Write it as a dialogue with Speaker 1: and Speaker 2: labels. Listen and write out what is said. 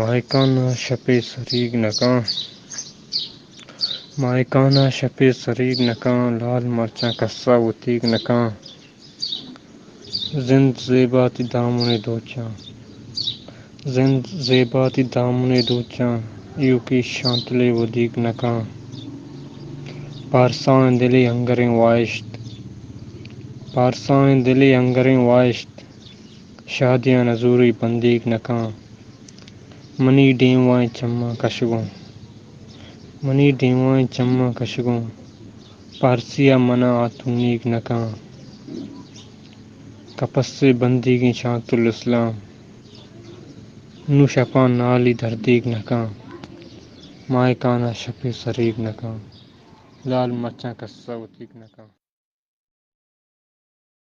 Speaker 1: مائکانہ شپِ سریگ نکاں مائکانہ شپِ سریگ نکاں لال مرچاں کسا و تیگ نکاں زند زیباتی دامن دوچاں زند زیباتی دامن دوچاں ایو کی شانتلے و دیگ نکاں پارسائیں دلی انگریں وائشت پارسائیں دلی انگریں وائشت شادیاں نزوری بندیگ نکاں منی ڈیوائیں چماں کشگوں منی ڈیوائیں چماں کشگوں پارسیا منا آتوں نیگ نکاں کپس سے بندیگیں شانت الاسلام نو شپاں نالی دھردیگ نکاں مائکانہ شپِ سریگ نکاں لال مرچاں کسا و تیگ نکاں